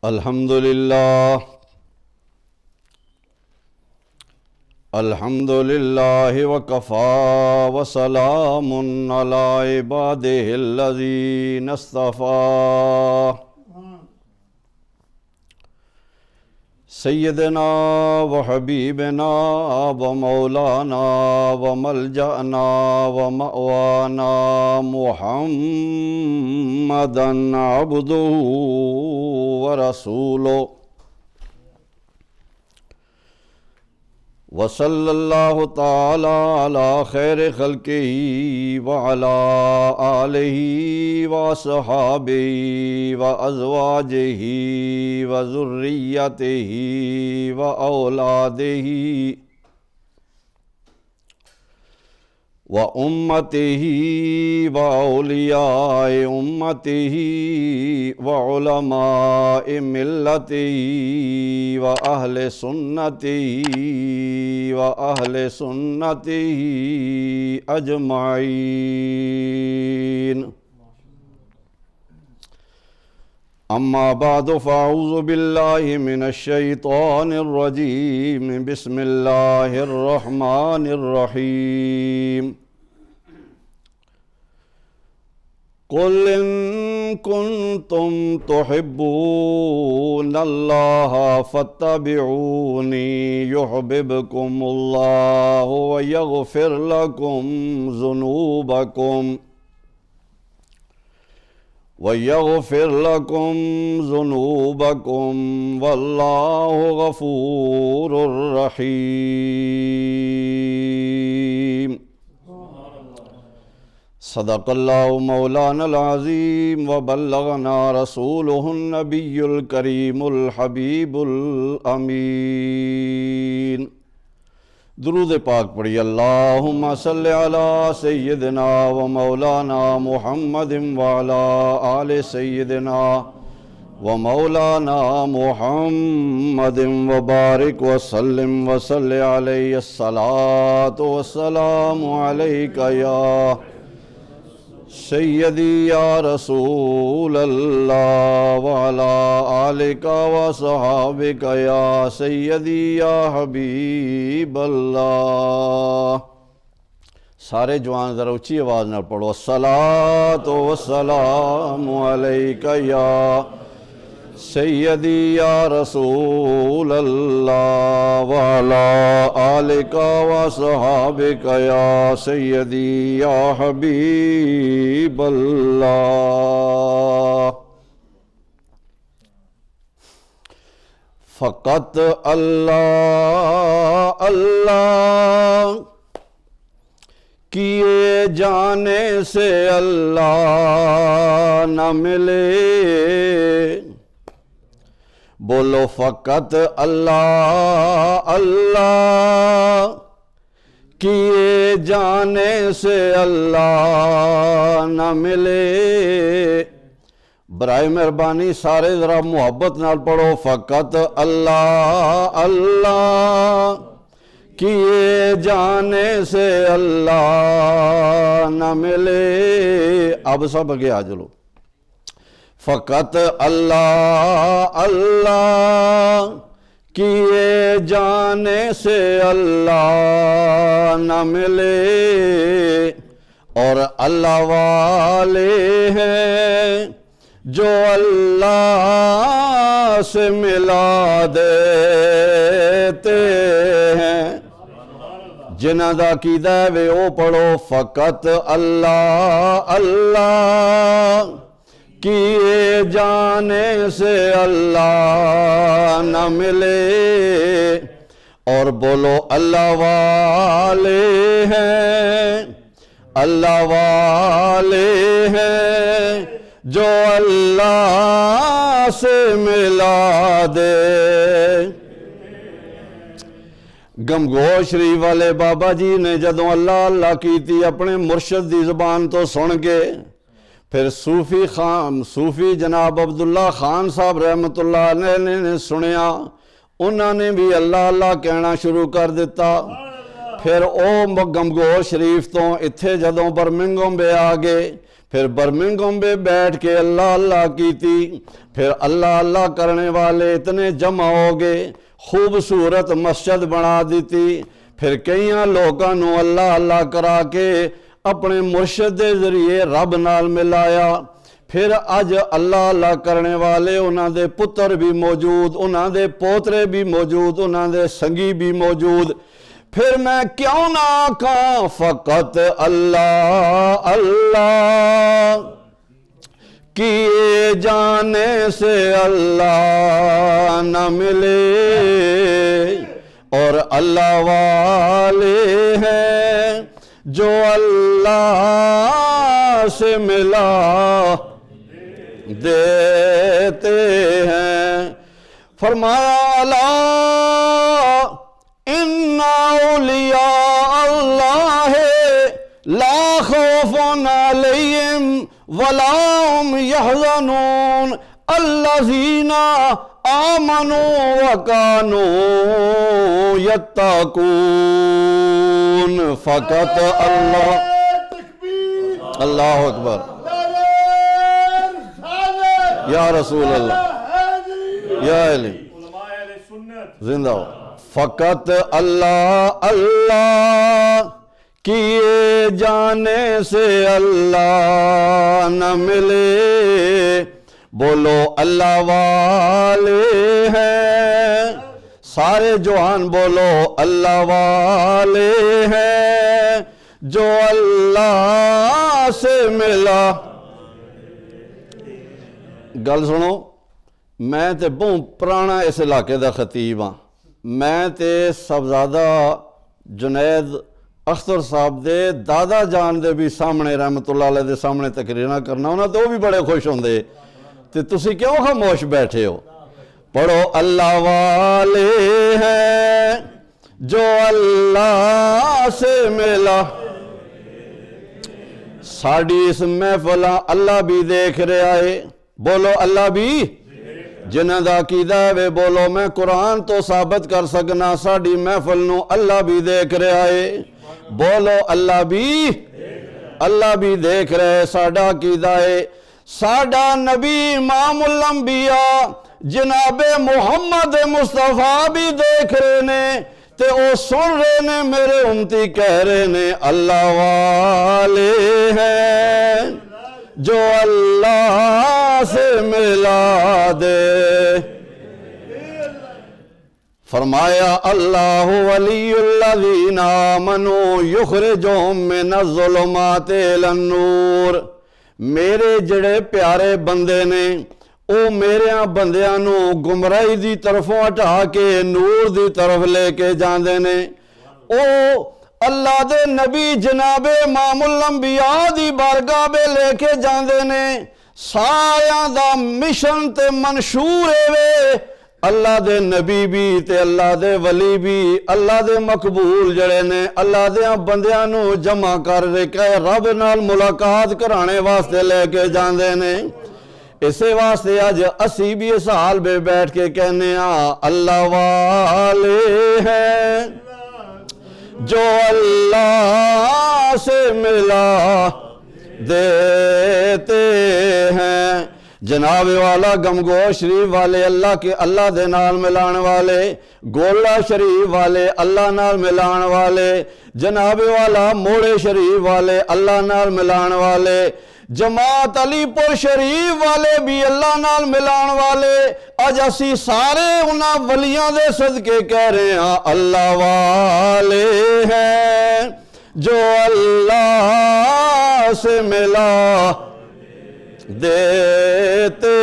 الحمدللہ وکفا وسلام علی عبادہ الذین اصطفیٰ سیدنا و حبیبنا و مولانا و ملجأنا و مأوانا محمدا عبدہ و رسولہ وصلی اللہ تعالی علی خیر خلقہ وعلی آلہ وصحابہ وازواجہ وذریتہ واولادہ وامتہ واولیاء امتہ وعلماء ملتہ واہل سنتہ واہل سنتہ اجمعین اما بعد فاعوذ باللہ من الشیطان الرجیم بسم اللہ الرحمن الرحیم قل ان کنتم تحبون اللہ فاتبعونی یحببکم اللہ ویغفر لکم ذنوبکم واللہ غفور رحیم صدق اللہ مولانا العظیم وبلغنا رسولہ النبی الکریم الحبیب الامین درود پاک پڑھی اللہم صلی علی سیدنا و مولانا محمد وعلی آل سیدنا و مولانا محمد وبارک وسلم وصلی علیہ الصلاۃ والسلام علیک یا سیدی یا رسول اللہ وعلی آلک وصحابک یا سیدی یا حبیب اللہ۔ سارے جوان ذرا اچھی آواز نہ پڑھو الصلاۃ والسلام علیک یا سیدی یا رسول اللہ وعلی آلک وصحابک یا سیدی یا حبیب اللہ۔ فقط اللہ اللہ کیے جانے سے اللہ نہ ملے، بولو فقط اللہ اللہ کیے جانے سے اللہ نہ ملے۔ برائے مہربانی سارے ذرا محبت نال پڑھو فقط اللہ اللہ کیے جانے سے اللہ نہ ملے۔ اب سب آگے آ چلو۔ فقط اللہ اللہ کیے جانے سے اللہ نہ ملے، اور اللہ والے ہیں جو اللہ سے ملا دیتے ہیں۔ جنہاں دا عقیدہ ہے وے او پڑھو فقط اللہ اللہ کیے جانے سے اللہ نہ ملے، اور بولو اللہ والے ہیں اللہ والے ہیں جو اللہ سے ملا دے۔ گمگو شریف والے بابا جی نے جدوں اللہ اللہ کیتی اپنے مرشد دی زبان تو سن کے، پھر صوفی جناب عبداللہ خان صاحب رحمت اللہ علیہ نے سنیا، انہوں نے بھی اللہ اللہ کہنا شروع کر دیتا۔ پھر او گمگو شریف تو اتھے جدوں برمنگھم بے آگے، پھر برمنگھم میں بیٹھ کے اللہ اللہ کی تھی، پھر اللہ اللہ کرنے والے اتنے جمع ہو گئے، خوبصورت مسجد بنا دیتی، پھر کئیاں لوگاں نو اللہ اللہ کرا کے اپنے مرشد دے ذریعے رب نال ملایا۔ پھر اج اللہ اللہ کرنے والے انہاں دے پتر بھی موجود، انہاں دے پوترے بھی موجود، انہاں دے سنگی بھی موجود۔ پھر میں کیوں نہ آکھاں فقط اللہ اللہ کیے جانے سے اللہ نہ ملے، اور اللہ والے ہیں جو اللہ سے ملا دیتے ہیں۔ فرمایا الا ان اولیاء اللہ لا خوف علیہم ولا هم يحزنون الذین آمنوا وکانوا یتقون۔ فقط اللہ، اللہ اکبر، یا رسول اللہ، یا علی زندہ ہو۔ فقط اللہ اللہ کیے جانے سے اللہ نہ ملے، بولو اللہ والے ہیں، سارے جوان بولو اللہ والے ہیں جو اللہ سے ملا۔ گل سنو، میں تے بہت پرانا اس علاقے دا خطیب ہاں، میں تے صاحبزادہ جنید اختر صاحب دے دادا جان دے بھی سامنے رحمت اللہ علیہ دے سامنے تقریراں کرنا ہونا تو وہ بھی بڑے خوش ہوندے، تے تسی کیوں خاموش بیٹھے ہو؟ پڑھو اللہ والے ہیں جو اللہ سے ملا۔ ساڑی اس محفلہ اللہ بھی دیکھ رہا ہے، بولو اللہ بھی، جنہاں دا عقیدہ ہے بولو میں قرآن تو ثابت کر سکنا، ساڑی محفل نو اللہ بھی دیکھ رہا ہے، بولو اللہ بھی دیکھ رہے۔ ساڑا عقیدہ ہے ساڑا نبی امام الانبیاء جناب محمد مصطفیٰ بھی دیکھ رہے نے تے او سن رہے نے، میرے امتی کہہ رہے نے اللہ والے ہیں جو اللہ سے ملا دے۔ فرمایا اللہ ولی الذین آمنوا یخرجہم من الظلمات الی النور، میرے جڑے پیارے بندے نے او میرے بندیاں نو گمراہی دی طرفوں ہٹا کے نور دی طرف لے کے جاندے نے۔ او اللہ دے نبی جناب امام الانبیاء دی بارگاہ بے لے کے جاندے نے، ساریاں دا مشن تے منشور وے، اللہ دے نبی بھی تے اللہ دے ولی بھی، اللہ دے مقبول جڑے نے اللہ دے بندیاں نو جمع کر کے رب نال ملاقات کرانے واسطے لے کے جاندے نے۔ اسے واسطے آج اسی بھی اس حال بے بیٹھ کے کہنے اللہ والے ہیں جو اللہ سے ملا دیتے ہیں۔ جناب والا گمگو شریف والے اللہ کے اللہ دے نال ملان والے، گولہ شریف والے اللہ نال ملان والے، جناب والا موڑے شریف والے اللہ نال ملان والے، جماعت علی پور شریف والے بھی اللہ نال ملان والے، اج اسی سارے انہاں ولیاں دے صدقے کہہ رہے ہیں اللہ والے ہیں جو اللہ سے ملا دیتے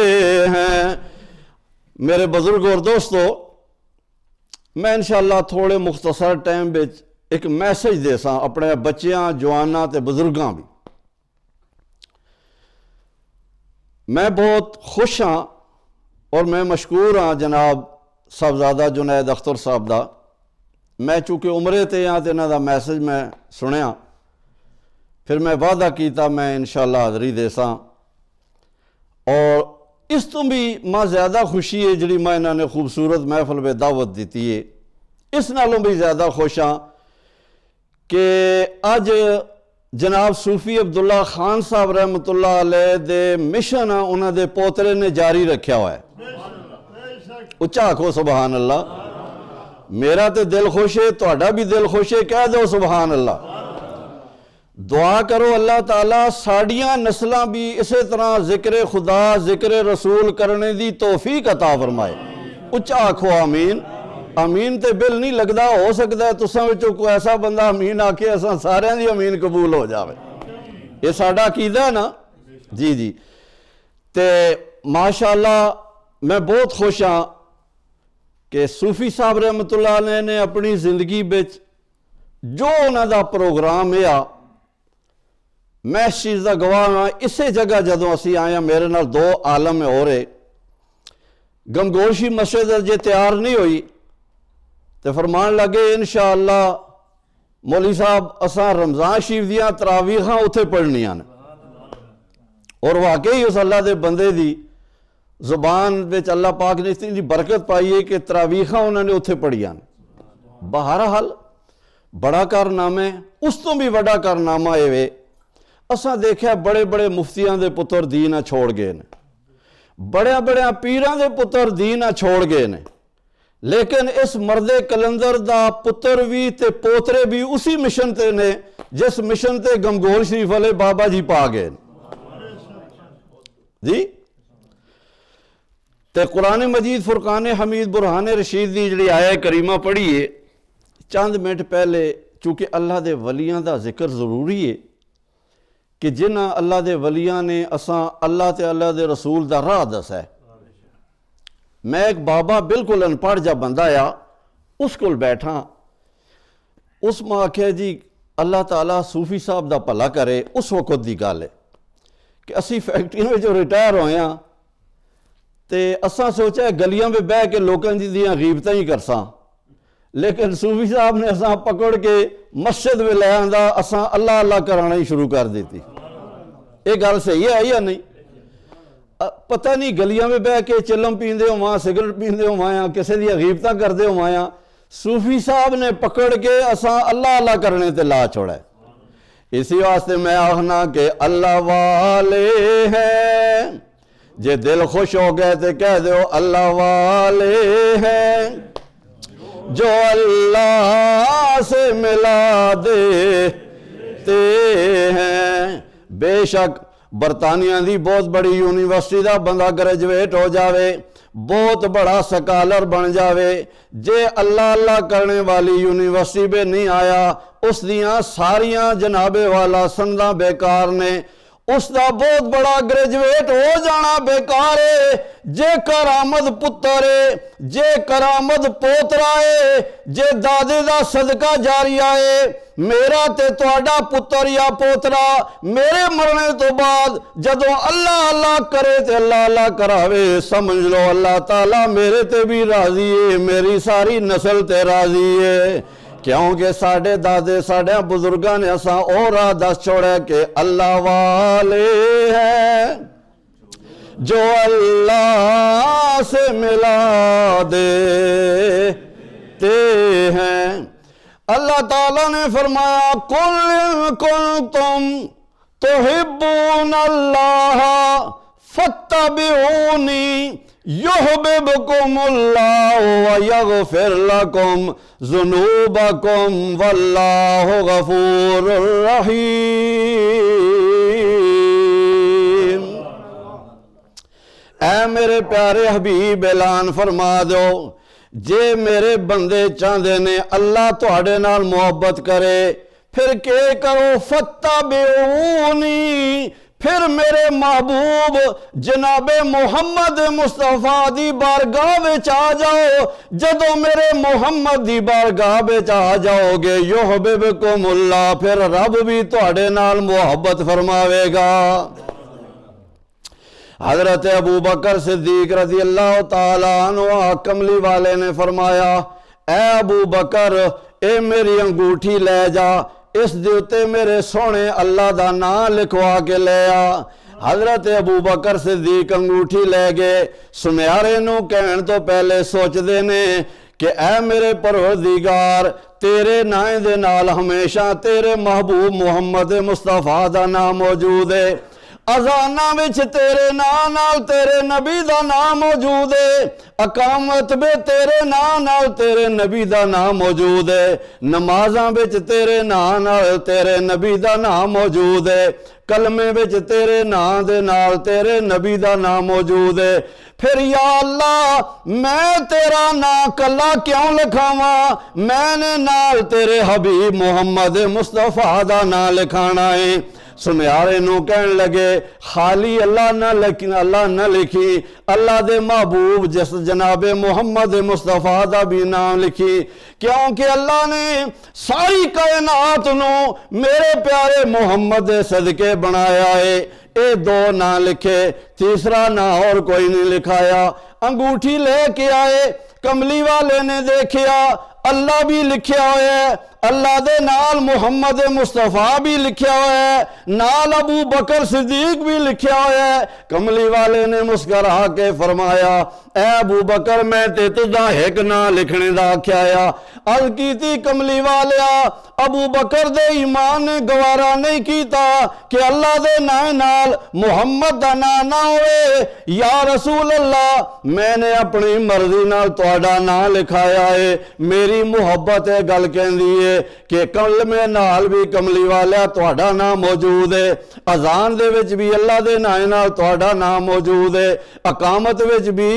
ہیں۔ میرے بزرگ اور دوستو، میں انشاءاللہ تھوڑے مختصر ٹائم بچ ایک میسج دے ساں اپنے بچیاں جواناں تے بزرگاں بھی۔ میں بہت خوش ہاں اور میں مشکور ہاں جناب صاحبزادہ جنید اختر صاحب دا، میں چونکہ عمرے تے ہاں تے انہاں دا میسج میں سنیا، پھر میں وعدہ کیتا میں انشاءاللہ حاضری دے ساں، اور اس تو بھی ماں زیادہ خوشی ہے جڑی ماں انہاں نے خوبصورت محفل میں دعوت دیتی ہے، اس نالوں بھی زیادہ خوش ہاں کہ اج جناب صوفی عبداللہ خان صاحب رحمت اللہ علیہ دے مشن انہوں دے پوترے نے جاری رکھیا ہوا ہے. اچھا آکھو سبحان اللہ. میرا تے دل خوش ہے, تہاڈا بھی دل خوش ہے, کہہ دو سبحان اللہ. دعا کرو اللہ تعالیٰ ساڑیاں نسلاں بھی اسی طرح ذکر خدا ذکر رسول کرنے دی توفیق عطا فرمائے. اچھا آکھو آمین. امین تے بل نہیں لگدا, ہو سکتا ہے تساں وچوں کوئی ایسا بندہ امین آکھے اساں سارے دی امین قبول ہو جاوے. یہ ساڈا عقیدہ ہے نا جی جی. تے ماشاءاللہ میں بہت خوش ہاں کہ صوفی صاحب رحمت اللہ علیہ نے اپنی زندگی بچ جو انہاں دا پروگرام ہے, میں اس چیز دا گواہ ہاں. اسے جگہ جدوں اسی آئے میرے نال دو عالم ہو رہے, گمگوشی مسجد جے تیار نہیں ہوئی تو فرمان لگے انشاءاللہ مولوی صاحب اساں رمضان شریف دیاں تراویحاں اتھے پڑھنیاں نے. اور واقعی اس اللہ دے بندے دی زبان وچ اللہ پاک نے اتنی برکت پائی ہے کہ تراویحاں انہوں نے اتھے پڑھیاں نے. بہرحال بڑا کارنامہ ہے. اس تو بھی بڑا کارنامہ ہے اساں دیکھا بڑے بڑے مفتیاں دے پتر دین چھوڑ گئے نے, بڑے بڑے پیراں دے پتر دین چھوڑ گئے نے, لیکن اس مرد کلندر دا پتر بھی تے پوترے بھی اسی مشن تے نے جس مشن تے گمگول شریف والے بابا جی پا گئے جی. تے قرآن مجید فرقان حمید برہان رشید دی جڑی آیہ کریمہ پڑھیے چند منٹ پہلے, چونکہ اللہ دے ولیاں دا ذکر ضروری ہے کہ جنہ اللہ دے ولیاں نے اساں اللہ تے اللہ دے رسول دا راہ دسا ہے. میں ایک بابا بالکل انپڑھ جا بندہ آیا, اس کول بیٹھا, اس میں آکھیا جی اللہ تعالیٰ صوفی صاحب دا بھلا کرے. اس وقت دی گل ہے کہ اسی فیکٹری میں جو ریٹائر ہوئے ہیں تے اساں سوچا گلیاں میں بہ کے لوکاں دیاں غیبتاں ہی کرساں, لیکن صوفی صاحب نے اساں پکڑ کے مسجد میں لے آندا, اساں اللہ اللہ کرانا ہی شروع کر دیتی. یہ گل صحیح ہے یا نہیں؟ پتہ نہیں گلیاں میں بہ کے چلم پیندے ہواں, سگریٹ پیندے ہواں, کسے دی غیبتاں کردے ہواں, صوفی صاحب نے پکڑ کے اساں اللہ اللہ کرنے تے لا چھوڑا ہے. اسی واسطے میں آخنا کہ اللہ والے ہیں, جے دل خوش ہو گئے تے کہہ دیو اللہ والے ہیں, جو اللہ سے ملا دیتے ہیں. بے شک برطانیہ دی بہت بڑی یونیورسٹی دا بندہ گریجویٹ ہو جاوے, بہت بڑا سکالر بن جاوے, جے اللہ اللہ کرنے والی یونیورسٹی پہ نہیں آیا اس دیاں ساریاں جناب والا سنداں بیکار نے. اس دا بہت بڑا گریجویٹ ہو جانا بیکار ہے. جے کرامد پتر ہے, جے کرامد پوترا ہے, جے دادے دا صدقہ جاریہ ہے, میرا تے تہاڈا پتر یا پوترا میرے مرنے تو بعد جدوں اللہ اللہ کرے تے اللہ اللہ کراوے, سمجھ لو اللہ تعالیٰ میرے تے بھی راضی ہے, میری ساری نسل تے راضی ہے. کیونکہ ساڑھے دادے ساڑھے بزرگاں نے اساں اور راہ دس چھوڑے کہ اللہ والے ہیں جو اللہ سے ملا دیتے ہیں. اللہ تعالیٰ نے فرمایا قُلْ إِن كُنتُمْ تُحِبُّونَ اللَّهَ فَاتَّبِعُونِي يُحْبِبْكُمُ اللَّهُ وَيَغْفِرْ لَكُمْ ذُنُوبَكُمْ وَاللَّهُ غَفُورٌ رَحِيمٌ. اے میرے پیارے حبیب اعلان فرما دو, جے میرے بندے چاہدے نے اللہ تہاڈے نال محبت کرے پھر کے کرو, فَاتَّبِعُونِي, پھر میرے محبوب جناب محمد مصطفیٰ دی بارگاہ وچ آ جاؤ. جدو میرے محمد دی بارگاہ وچ آ جاؤ گے یحببکم اللہ, پھر رب بھی تہاڈے نال محبت فرماوے گا. حضرت ابو بکر صدیق رضی اللہ تعالیٰ عنہ کملی والے نے فرمایا, اے ابو بکر اے میری انگوٹھی لے جا, اس دیوتے میرے سونے اللہ دا نام لکھوا کے لے آ. حضرت ابو بکر صدیق انگوٹھی لے گئے. سنیارے نو کہن تو پہلے سوچ دینے کہ اے میرے پروردگار تیرے نام دے نال ہمیشہ تیرے محبوب محمد مصطفیٰ دا نام موجود ہے، اذاناں وچ تیرے نام نال تیرے نبی دا نام موجود ہے، اقامت بے تیرے نام نال تیرے نبی دا نام موجود ہے، نمازاں وچ تیرے نام نال تیرے نبی دا نام موجود ہے، کلمے وچ تیرے نام دے نال تیرے نبی دا نام موجود ہے۔ پھر یا اللہ میں تیرا نام کلا کیوں لکھاواں، میں نے نال تیرے حبیب محمد مصطفیٰ دا نام لکھانا ہے۔ سنیارے نو کہن لگے خالی اللہ نہ لکھی، اللہ دے محبوب جس جناب محمد مصطفیٰ دا بھی نام لکھی، کیونکہ اللہ نے ساری کائنات نو میرے پیارے محمد صدقے بنایا ہے۔ اے دو نام لکھے، تیسرا نام اور کوئی نہیں لکھایا۔ انگوٹھی لے کے آئے، کملی والے نے دیکھیا اللہ بھی لکھیا ہوئے ہے، اللہ دے نال محمد مصطفیٰ بھی لکھیا ہوئے ہے، نال ابو بکر صدیق بھی لکھیا ہوئے ہے۔ کملی والے نے مسکرا کے فرمایا اے ابو بکر میں تے تجھا ایک نام لکھنے دا کیا عرض کیتی کملی والیا ابو بکر دے ایمان نے گوارا نہیں کیتا کہ اللہ دے نال محمد دا نام نہ ہوئے۔ یا رسول اللہ میں نے اپنی مرضی نال تہاڈا نام لکھایا ہے، میری محبت ہے گل کہندی ہے کہ کلمے نال بھی کملی والا تہاڈا نام موجود ہے، اذان دے وچ بھی اللہ دے نام نال تہاڈا نام موجود ہے، اقامت وچ بھی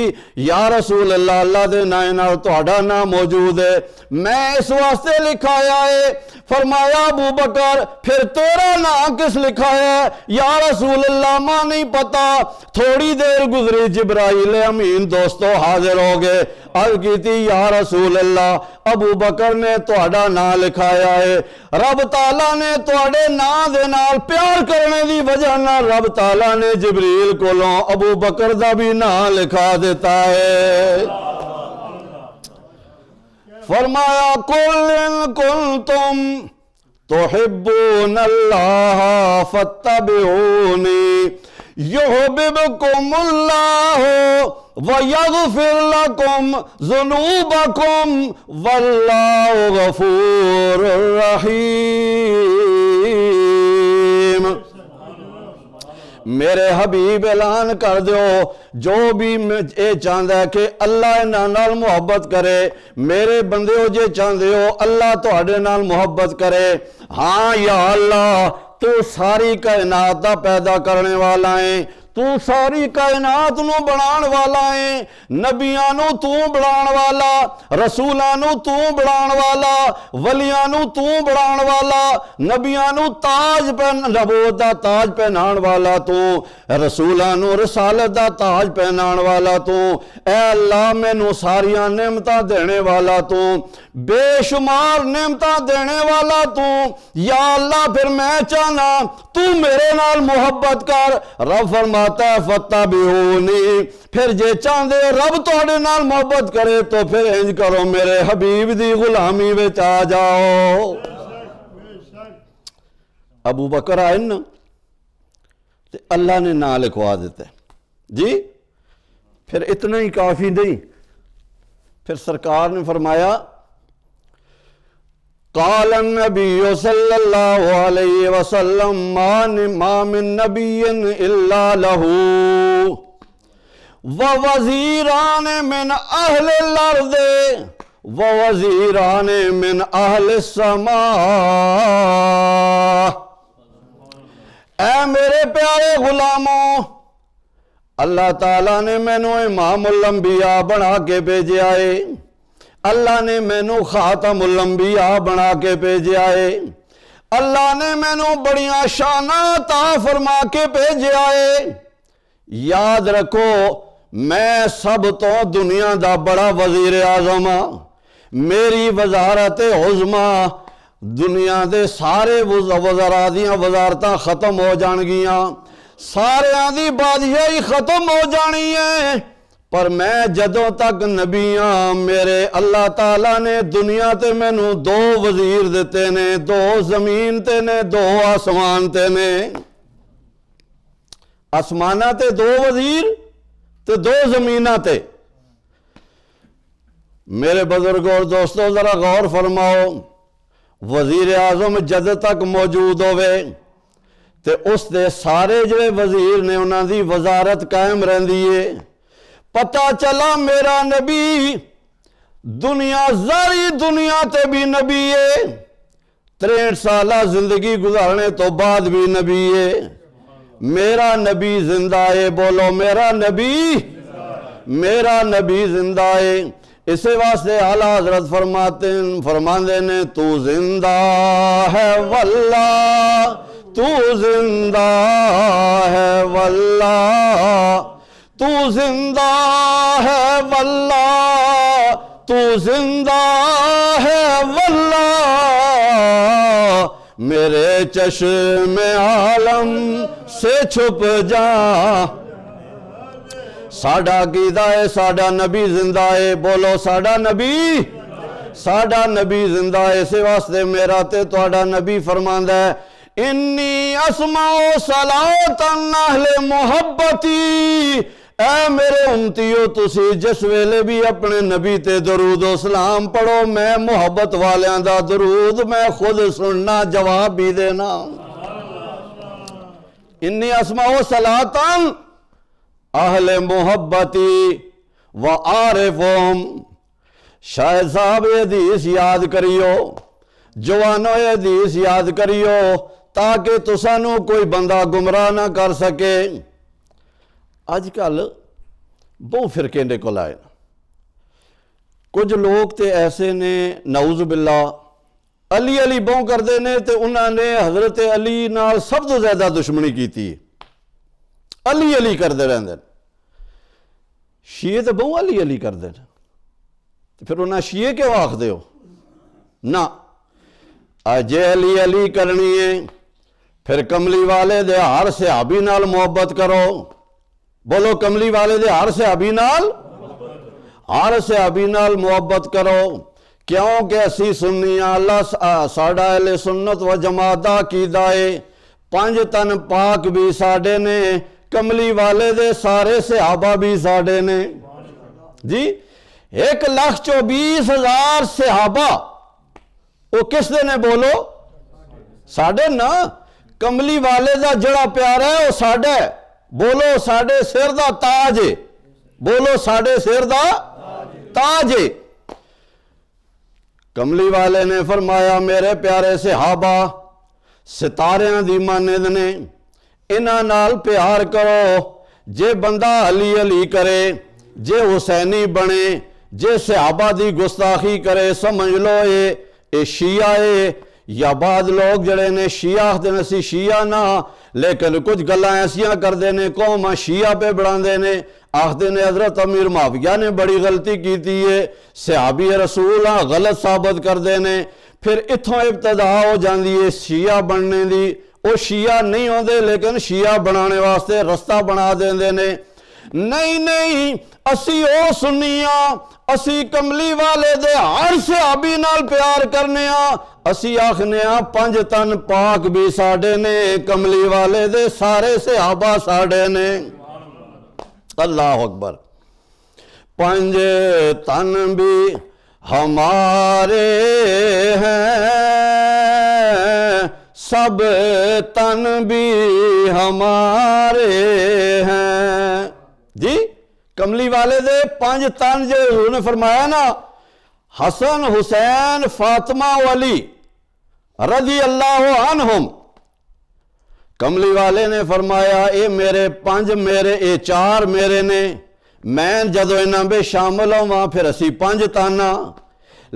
یا رسول اللہ اللہ دے نام نال تہاڈا نام موجود ہے۔ میں اس واسطے لکھایا ہے۔ فرمایا ابو بکر پھر تیرا نام کس لکھا ہے؟ یا رسول اللہ ماں نہیں پتا۔ تھوڑی دیر گزری جبرائیل امین دوستو حاضر ہو گئے، عرض کی تھی یا رسول اللہ ابو بکر نے تہاڈا نام لکھایا ہے، رب تعالیٰ نے تہاڈے نام دے نال پیار کرنے دی وجہ نال رب تعالیٰ نے جبریل کولوں ابو بکر دا بھی نام لکھا دیتا ہے۔ فرمایا قل ان کنتم تحبون اللہ فاتبعونی یحببکم اللہ ویغفر لکم ذنوبکم واللہ غفور رحیم۔ میرے حبیب اعلان کر دیو جو بھی اے چاہتا ہے کہ اللہ انہاں نال محبت کرے، میرے بندے ہو جے چاہتے ہو اللہ تہاڈے نال محبت کرے، ہاں یا اللہ تو ساری کائنات دا پیدا کرنے والا ہے، تو ساری کائنات نو بنان والا ہے، نبیانو تو بنان والا، رسولانو تو بنان والا، ولیانو تو بنان والا، نبیانو تاج نبوت دا تاج پہنان والا تو، رسولانو رسالت دا تاج پہنان والا تو، اے اللہ مینوں ساریاں نعمتاں دینے والا تو، بے شمار نعمتاں دینے والا تو، یا اللہ پھر میں چاہنا تو میرے نال محبت کر۔ رب فرماتا ہے فاتبعونی، پھر جے چاہندے رب تہاڈے نال محبت کرے تو پھر انج کرو میرے حبیب دی غلامی وچ آ جاؤ۔ ابو بکر آئے نا تے اللہ نے نام لکھوا دیتا ہے جی، پھر اتنا ہی کافی نہیں، پھر سرکار نے فرمایا قال النبی صلی اللہ علیہ وسلم ما من نبی الا لہو ووزیران من اہل الارض ووزیران من اہل السماء۔ اے میرے پیارے غلاموں، اللہ تعالیٰ نے مینوں امام الانبیاء بنا کے بھیجا ہے، اللہ نے مینوں خاتم الانبیاء بنا کے بھیجا ہے، اللہ نے مینوں بڑیاں شاناں عطا فرما کے بھیجا ہے۔ یاد رکھو میں سب تو دنیا دا بڑا وزیر اعظم ہاں، میری وزارت عظما دنیا دے سارے وزراء دیاں وزارتاں ختم ہو جان گیاں، ساریاں دی بادشاہی ختم ہو جانی ہے، پر میں جدوں تک نبی ہاں میرے اللہ تعالیٰ نے دنیا تے مینوں دو وزیر دیتے نے، دو زمین تے نے، دو آسمان تے نے، آسمانہ تے دو وزیر تے دو زمینہ تے۔ میرے بزرگوں اور دوستوں ذرا غور فرماؤ، وزیر اعظم جد تک موجود ہوئے تے اس دے سارے جڑے وزیر نے انہاں دی وزارت قائم رہندی ہے۔ پتہ چلا میرا نبی دنیا ساری دنیا تے بھی نبی ہے، 63 سالہ زندگی گزارنے تو بعد بھی نبی ہے۔ میرا نبی زندہ ہے، بولو میرا نبی، میرا نبی زندہ ہے۔ اسی واسطے اعلیٰ حضرت فرماندے نے تو زندہ ہے واللہ، تو زندہ ہے واللہ، تو زندہ ہے واللہ، تو زندہ ہے واللہ، میرے چشم عالم سے چھپ جا۔ ساڈا عقیدہ ہے ساڈا نبی زندہ ہے، بولو ساڈا نبی، ساڈا نبی زندہ ہے۔ اسی واسطے میرا تے تہاڈا نبی فرماندا ہے انی اسمع صلاۃ اہل محبتی، اے میرے امتیو تسی جس ویلے بھی اپنے نبی تے درود و سلام پڑھو، میں محبت والیاں دا درود میں خود سننا جواب بھی دینا۔ انی اسمع صلاۃ اہل محبتی وعارفہم۔ شاہد صاحب یہ حدیث یاد کریو، جوانو یہ حدیث یاد کریو تاکہ تسانو کوئی بندہ گمراہ نہ کر سکے۔ اج کل بہت فرقے نکل آئے، کچھ لوگ تے ایسے نے نعوذ باللہ علی علی بہوں کردے نے تے انہوں نے حضرت علی نال سب تو زیادہ دشمنی کیتی ہے، علی علی کردے رہندے۔ شیعہ تے بہوں علی علی کردے پھر انہاں شیعہ کیوں آکھدے ہو؟ نہ جے علی علی کرنی ہے پھر کملی والے دے ہر صحابی نال محبت کرو، بولو کملی والے دے ہر صحابی نال، ہر صحابی نال محبت کرو، کیونکہ اسی سنیاں اللہ ساڈا اہل سنت و جماعت دا عقیدہ ہے 5 تن پاک بھی ساڈے نے، کملی والے دے سارے صحابہ بھی ساڈے نے جی۔ 1,24,000 صحابہ وہ کس دے نے؟ بولو ساڈے نا، کملی والے دا جڑا پیار ہے وہ ساڈا ہے، بولو ساڈے سر دا تاج ہے، بولو ساڈے سر دا تاج ہے۔ کملی والے نے فرمایا میرے پیارے صحابہ ستاریاں دی مانند نے، انہاں نال پیار کرو۔ جے بندہ علی علی کرے، جے حسینی بنے، جے صحابہ دی گستاخی کرے، سمجھ لو اے شیعہ ہے۔ یا بعد لوگ جڑے نے شیعہ آخدے نے سی شیعہ نہ، لیکن کچھ گلاں ایسیاں کردے نے قوم شیعہ پہ بڑھاندے نے، آخدے نے حضرت امیر معاویہ نے بڑی غلطی کیتی ہے، صحابی رسول غلط ثابت کردے نے۔ پھر اتھوں ابتدا ہو جاندی ہے شیعہ بننے دی، وہ شیعہ نہیں ہوندے لیکن شیعہ بنانے واسطے رستہ بنا دیندے نے۔ نہیں اسی او سنیاں، اسی کملی والے دے ہر صحابی نال پیار کرنے ہاں، اسی آخنے ہاں 5 تن پاک بھی ساڈے نے، کملی والے دے سارے صحابہ ساڈے نے۔ اللہ اکبر۔ 5 تن بھی ہمارے ہیں، سب تن بھی ہمارے ہیں جی۔ کملی والے دے 5 تن جو حضور نے فرمایا نا، حسن حسین فاطمہ و علی رضی اللہ عنہم، کملی والے نے فرمایا اے میرے 5 میرے، اے 4 میرے نے، میں جدو انہاں بے شامل ہوں پھر اسی 5 تانا۔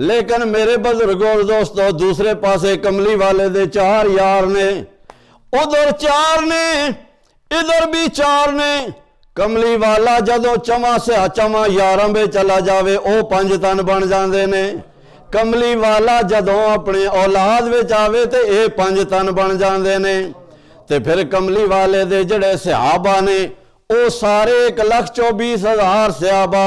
لیکن میرے بزرگوں اور دوستوں دوسرے پاسے کملی والے دے 4 یار نے، ادھر 4 نے ادھر بھی 4 نے۔ کملی والا جدو چواں سے چواں یاراں بے چلا جاوے او 5 تن بن جاندے نے۔ کملی والا جدو اپنے اولاد بے چاوے تے اے 5 تن بن جاندے نے۔ تے پھر کملی والے دے جڑے صحابہ نے او سارے 1,24,000 صحابہ،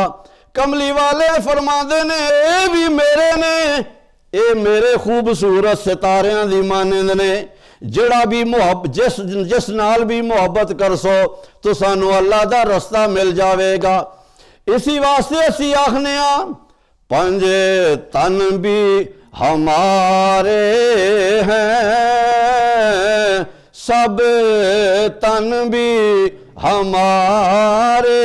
کملی والے فرماندے نے اے بھی میرے نے، اے میرے خوبصورت ستاریاں دی مانند نے، جڑا بھی جس نال بھی محبت کر سو تو سانو اللہ دا رستہ مل جاوے گا۔ اسی واسطے اسی آخنے ہاں پنج تن بھی ہمارے ہیں، سب تن بھی ہمارے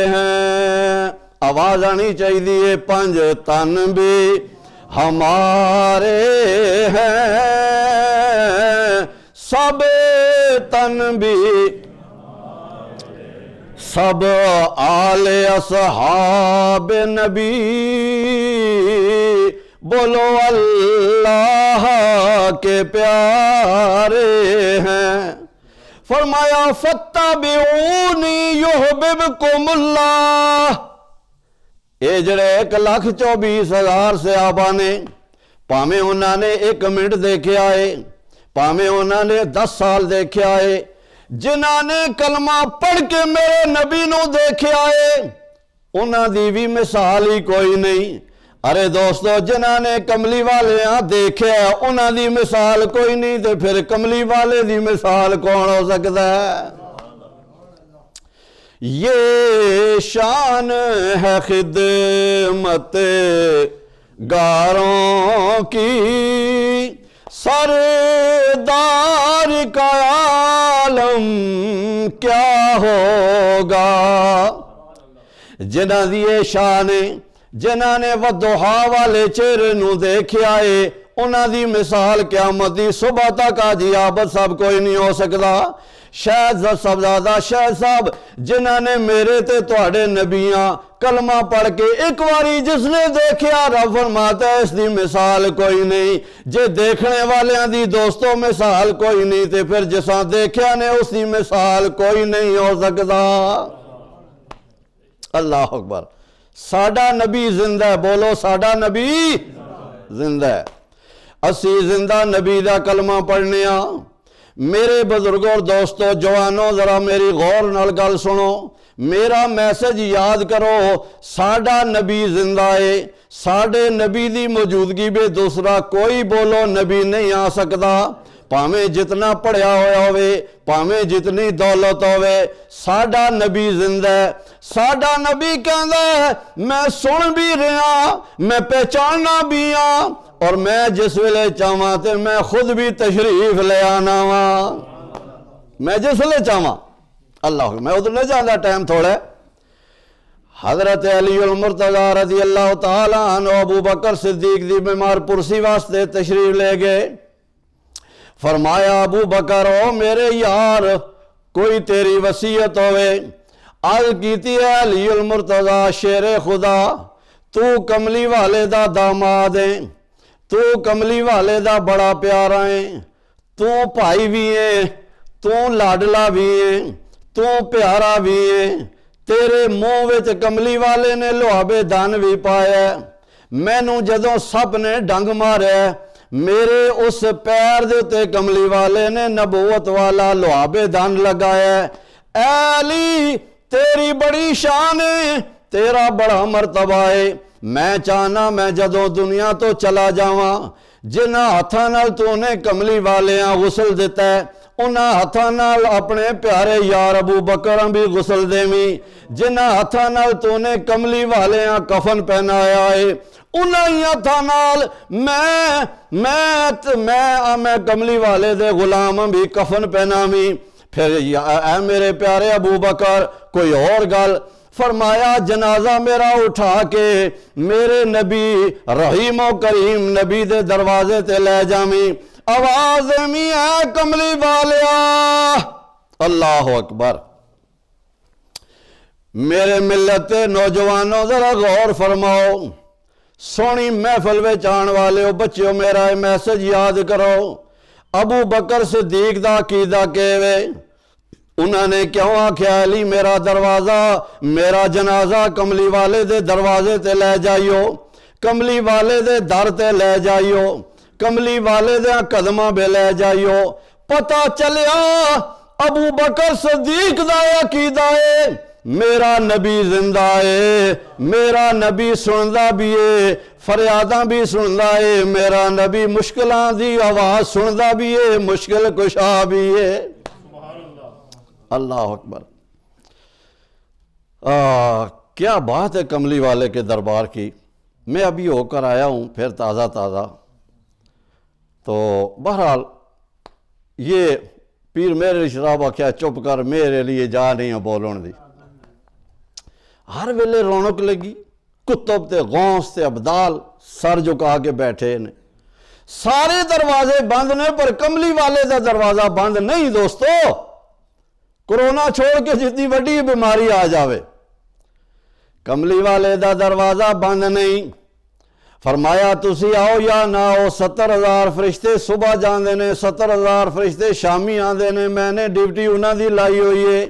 ہیں. آواز آنی چاہیے. پنج تن بھی ہمارے ہیں، سب تن بھی، سب آل اصحاب نبی بولو اللہ کے پیارے ہیں. فرمایا فاتبعونی یحببکم اللہ. یہ جڑے 1,24,000 صحابہ نے، پاویں انہوں نے 1 منٹ دیکھے آئے، پاویں انہوں نے 10 سال دیکھے آئے، جنہوں نے کلمہ پڑھ کے میرے نبی نو دیکھے آئے، انہوں دی بھی مثال ہی کوئی نہیں. ارے دوستو، جنہوں نے کملی والے ہاں دیکھے انہوں دی مثال کوئی نہیں، تو پھر کملی والے دی مثال کون ہو سکتا ہے؟ یہ شان ہے خدمت گاروں کی، سردار کا عالم کیا ہوگا. جنہاں دی یہ شان ہے، جنہاں نے وضحا والے چہرے نو دیکھے آئے، انہاں دی مثال قیامت دی صبح تک آجی آبد سب کوئی نہیں ہو سکتا. شاید سب زیادہ شاید صاحب جنہاں نے میرے تے تواڈے نبیاں کلمہ پڑھ کے ایک واری جس نے دیکھیا، رب فرماتا ہے اس دی مثال کوئی نہیں. جے دیکھنے والیاں دی دوستوں مثال کوئی نہیں، تے پھر جساں دیکھیا نے اس دی مثال کوئی نہیں ہو سکتا. اللہ اکبر. ساڈا نبی زندہ ہے. بولو ساڈا نبی زندہ ہے. اسی زندہ نبی دا کلمہ پڑھنے ہاں. میرے بزرگوں اور دوستو جوانوں، ذرا میری غور نال گل سنو، میرا میسج یاد کرو. ساڈا نبی زندہ ہے. ساڈے نبی دی موجودگی بے دوسرا کوئی بولو نبی نہیں آ سکتا. پاویں جتنا پڑھیا ہوا ہوئے، پاویں جتنی دولت ہوئے، ساڈا نبی زندہ ہے. ساڈا نبی کہندا ہے میں سن بھی رہا، میں پہچاننا بھی ہاں، اور میں جس ویلے چاہواں تے میں خود بھی تشریف لے آنا وا. میں جس ویلے چاہواں. اللہ، میں ادھر نہیں جانا، ٹائم تھوڑا ہے. حضرت علی المرتضی رضی اللہ تعالیٰ عنہ ابو بکر صدیق دی بیمار پرسی واسطے تشریف لے گئے. فرمایا ابو بکر او میرے یار، کوئی تیری وصیت ہوئے. عرض کیتی ہے علی المرتضی شیر خدا، تو کملی والے دا داماد ہے، تو کملی والے دا بڑا پیارا ہے، تو بھائی بھی ہے، تو لاڈلا بھی ہے، تو پیارا بھی ہے. تیرے منہ وچ کملی والے نے لوہابے دن بھی پایا. مینوں جدوں سپ نے ڈنگ ماریا، میرے اس پیر دے تے کملی والے نے نبوت والا لوہابے دن لگایا. اے علی تیری بڑی شان ہے، تیرا بڑا مرتبہ ہے. میں چاہنا میں جدوں دنیا تو چلا جاواں، جنہاں ہتھاں نال تو نے کملی والیاں غسل دیتا ہے، انہاں ہتھاں نال اپنے پیارے یار ابو بکر بھی غسل دیویں. جنہاں ہتھاں نال تو نے کملی والیاں کفن پہنایا ہے، انہاں ہی ہتھاں نال میں کملی والے دے غلام بھی کفن پہناویں. پھر اے میرے پیارے ابو بکر کوئی اور گل. فرمایا جنازہ میرا اٹھا کے میرے نبی رحیم و کریم نبی دے دروازے تے لے جاویں. آواز میں اے کملی والیا. اللہ اکبر. میرے ملت نوجوانوں ذرا غور فرماؤ، سونی محفل وچ آن والے ہو بچیو، میرا میسج یاد کرو. ابو بکر صدیق دا عقیدہ کیوے؟ انہوں نے کیوں آکھیا علی میرا دروازہ، میرا جنازہ کملی والے دے دروازے تے لے جائیو، کملی والے دے در تے لے جائیو، کملی والے دے قدمہ بے لے جائیو. پتہ چلیا ابو بکر صدیق دا عقیدہ ہے میرا نبی زندہ ہے، میرا نبی سندا بھی ہے، فریاداں بھی سندا ہے، میرا نبی مشکلاں دی آواز سندا بھی ہے، مشکل کشا بھی ہے. اللہ اکبر. کیا بات ہے کملی والے کے دربار کی. میں ابھی ہو کر آیا ہوں پھر تازہ تازہ. تو بہرحال یہ پیر میرے شراب آخیا چپ کر میرے لیے جا نہیں ہے بولن دی. ہر ویلے رونق لگی. کتب تے غوث تے ابدال سر جھکا کے بیٹھے نے. سارے دروازے بند نے پر کملی والے دا دروازہ بند نہیں دوستو. کرونا چھوڑ کے جتنی بڑی بیماری آ جاوے کملی والے دا دروازہ بند نہیں. فرمایا تسی آؤ یا نہ آؤ 70,000 فرشتے صبح جاندے نے 70,000 فرشتے شامی آندے نے. میں نے ڈیوٹی انہاں دی لائی ہوئی ہے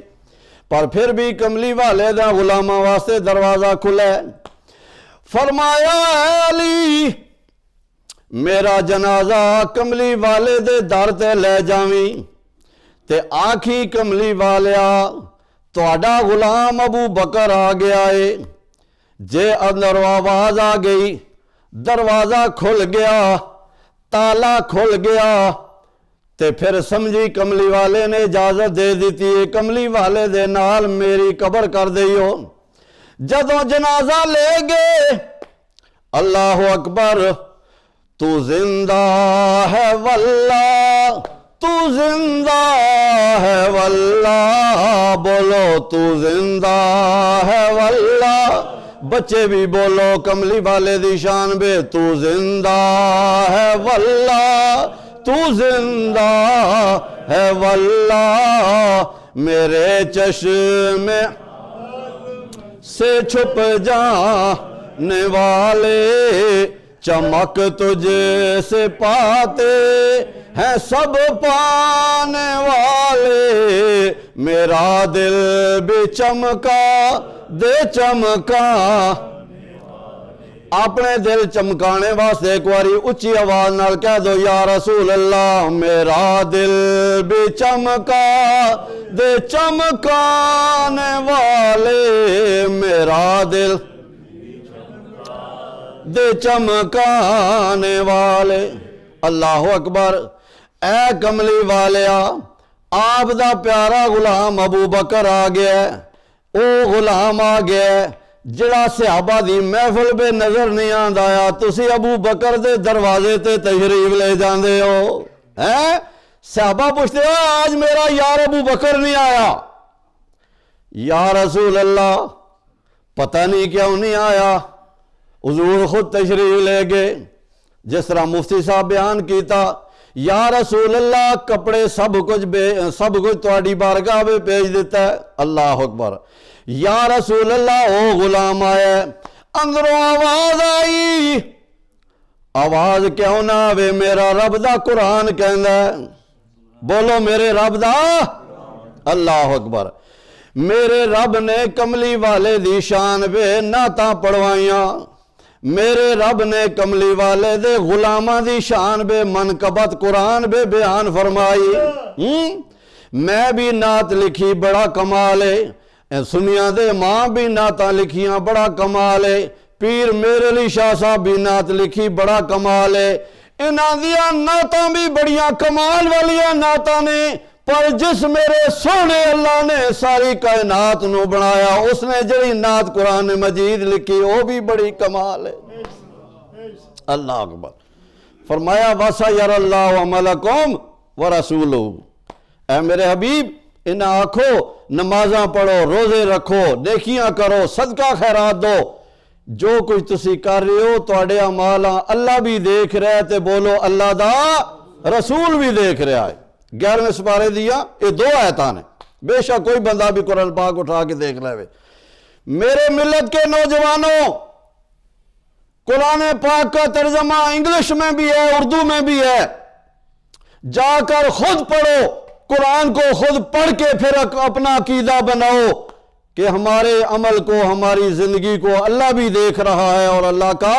پر پھر بھی کملی والے دا غلاماں واسطے دروازہ کھلا ہے. فرمایا اے علی میرا جنازہ کملی والے دے در تے لے جاویں تے آکھی کملی والیا تہاڈا غلام ابو بکر آ گیا ہے. جے اندر آواز آ گئی دروازہ کھل گیا تالا کھل گیا تے پھر سمجھی کملی والے نے اجازت دے دیتی ہے کملی والے دے نال میری قبر کر دئیو. جدوں جنازہ لے گئے اللہ اکبر تو زندہ ہے واللہ تو زندہ ہے واللہ بولو تو زندہ ہے واللہ. بچے بھی بولو کملی والے دی شان بے تو زندہ ہے واللہ تو زندہ ہے واللہ. میرے چشم سے چھپ جانے والے چمک تجھ سے پاتے ہیں سب پانے والے. میرا دل بھی چمکا دے چمکا. اپنے دل چمکانے واسطے ایک باری اچھی آواز نال کہہ دو یا رسول اللہ میرا دل بھی چمکا دے چمکانے والے. میرا دل دے چمکانے والے. اللہ اکبر. اے کملی والیا آپ دا پیارا غلام ابو بکر آ گیا. او غلام آ گیا جڑا صحابہ دی محفل بے نظر نہیں آندا آیا تسی ابو بکر دے دروازے تے تشریف لے جاندے ہو. صحابہ پوچھتے ہو آج میرا یار ابو بکر نہیں آیا. یا رسول اللہ پتہ نہیں کیوں نہیں آیا. حضور خود تشریف لے گئے جس طرح مفتی صاحب بیان کیتا. یا رسول اللہ کپڑے سب کچھ تواڈی بارگاہ میں بھیج دیتا ہے. اللہ اکبر. یا رسول اللہ او غلام آیا اندروں آواز آئی. آواز کیوں نہ آوے میرا رب دا قرآن کہندا ہے. بولو میرے رب دا. اللہ اکبر. میرے رب نے کملی والے دی شان بے نعتاں پڑھوائیاں. میرے رب نے کملی والے دے غلاماں دی شان بے منقبت قرآن بے بیان فرمائی. میں بھی نعت لکھی بڑا کمال ہے. سنیاں دے ماں بھی نعتاں لکھیاں بڑا کمال ہے. پیر میرے علی شاہ صاحب بھی نعت لکھی بڑا کمال ہے. انہاں دیاں نعتاں بھی بڑیاں کمال والیاں نعتاں نے پر جس میرے سونے اللہ نے ساری کائنات نو بنایا اس نے جڑی نعت قرآن مجید لکھی وہ بھی بڑی کمال ہے. اللہ اکبر. فرمایا وَسَيَرَ اللَّهُ عَمَلَكُمْ وَرَسُولُهُ. اے میرے حبیب انہیں آکھو نمازاں پڑھو روزے رکھو نیکیاں کرو صدقہ خیرات دو. جو کچھ تسی کر رہے ہو تواڈے اعمالاں اللہ بھی دیکھ رہا ہے تے بولو اللہ دا رسول بھی دیکھ رہا ہے. 11ویں سپارے دیا یہ 2 آیتاں نے. بے شک کوئی بندہ بھی قرآن پاک اٹھا کے دیکھ لے. میرے ملت کے نوجوانوں قرآن پاک کا ترجمہ انگلش میں بھی ہے اردو میں بھی ہے. جا کر خود پڑھو قرآن کو خود پڑھ کے پھر اپنا عقیدہ بناؤ کہ ہمارے عمل کو ہماری زندگی کو اللہ بھی دیکھ رہا ہے اور اللہ کا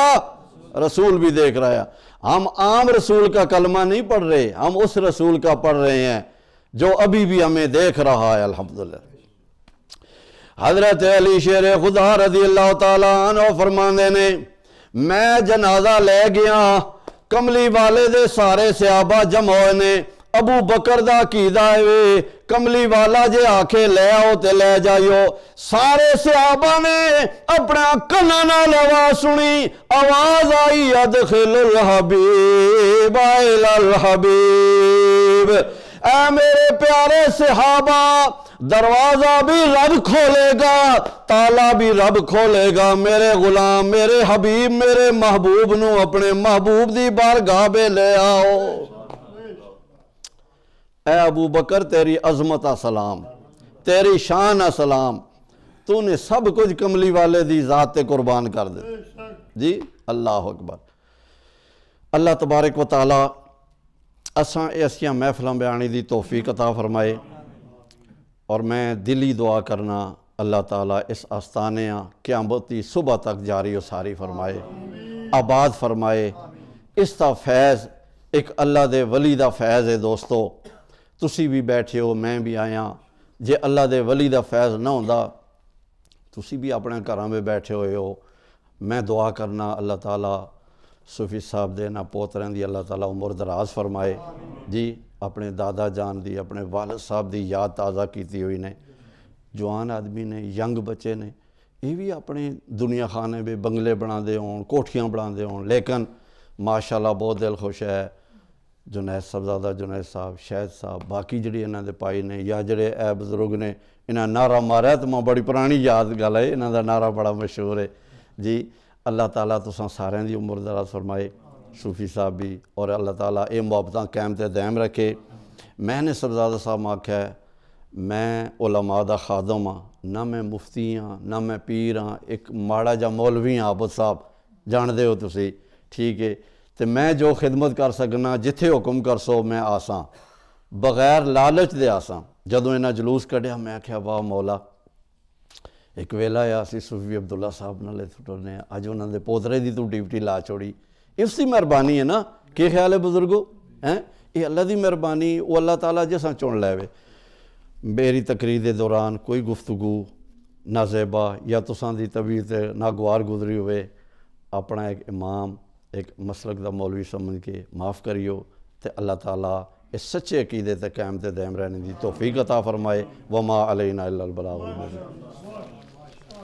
رسول بھی دیکھ رہا ہے. ہم عام رسول کا کلمہ نہیں پڑھ رہے ہم اس رسول کا پڑھ رہے ہیں جو ابھی بھی ہمیں دیکھ رہا ہے. الحمدللہ. حضرت علی شیر خدا رضی اللہ تعالیٰ عنہ فرماندے نے میں جنازہ لے گیا کملی والے دے سارے صحابہ جمع ہوئے نے ابو بکر دا عقیدہ ہے کملی والا جے آکھے لے آؤ تے لے جائیو۔ سارے صحابہ نے اپنا کناں نال آواز سنی، آواز آئی ادخل الحبیب الی الحبیب۔ اے میرے پیارے صحابہ، دروازہ بھی رب کھولے گا، تالا بھی رب کھولے گا۔ میرے غلام، میرے حبیب، میرے محبوب نو اپنے محبوب دی بارگاہ بے لے آؤ۔ اے ابو بکر تیری عظمت سلام، تیری شان سلام، تو نے سب کچھ کملی والے دی ذات تے قربان کر دے۔ جی اللہ اکبر۔ اللہ تبارک و تعالی اساں ایسیاں محفلاں بیانی دی توفیق عطا فرمائے، اور میں دلی دعا کرنا اللہ تعالیٰ اس آستانیاں قیامتی صبح تک جاری و ساری فرمائے، آباد فرمائے۔ اس دا فیض ایک اللہ دے ولی دا فیض ہے دوستو۔ تسی بھی بیٹھے ہو، میں بھی آیا، جے اللہ دے ولی دا فیض نہ ہوندا تسی بھی اپنے گھراں میں بیٹھے ہوئے ہو۔ میں دعا کرنا اللہ تعالیٰ صوفی صاحب دے نہ پوتریں دی اللہ تعالیٰ عمر دراز فرمائے جی۔ اپنے دادا جان دی، اپنے والد صاحب دی یاد تازہ کیتی ہوئی نے، جوان آدمی نے، ینگ بچے نے، یہ بھی اپنے دنیا خانے میں بنگلے بنا دے ہوں، کوٹھیاں بنا دے ہوں، لیکن ماشاءاللہ بہت دل خوش ہے جنید صاحبزادہ جنید صاحب، شہد صاحب، باقی جڑی انہاں دے پائی نے یا جڑے اے بزرگ نے انہاں نعرہ مارا تو میں بڑی پرانی یاد گل ہے، انہاں دا نعرہ بڑا مشہور ہے جی۔ اللہ تعالیٰ تساں سارے دی عمر دراز فرمائے، صوفی صاحب بھی، اور اللہ تعالیٰ اے محبتاں قائم تے دائم رکھے۔ میں نے صاحبزادہ صاحب آکھیا ہے میں علماء دا خادم ہاں، نہ میں مفتی ہاں نہ میں پیر ہاں، ایک ماڑا جا مولوی ہاں عابد صاحب، جان دے ہو تسی، ٹھیک ہے؟ تے میں جو خدمت کر سکنا جتھے حکم کر سو میں آساں، بغیر لالچ دے آساں۔ جدوں انہاں جلوس کڈیا میں آکھیا واہ مولا، ایک ویلا ہے اسی صوفی عبداللہ صاحب نالے ٹرنے، اج انہاں دے پوترے دی تو ڈیوٹی لا چھوڑی۔ اس دی مہربانی ہے نا، کہ خیال ہے بزرگو؟ یہ اللہ دی مہربانی، وہ اللہ تعالیٰ جیسا چن لے وے۔ میری تقریر دے دوران کوئی گفتگو نازیبا یا تساں دی طبیعت ناگوار گزری ہوئے، اپنا ایک امام ایک مسلک دا مولوی سمجھ کے معاف کریو، تے اللہ تعالیٰ اس سچے عقیدے تے قائم تے دائم رہنے دی توفیق عطا فرمائے۔ وما علینا الا البلاغ المبین۔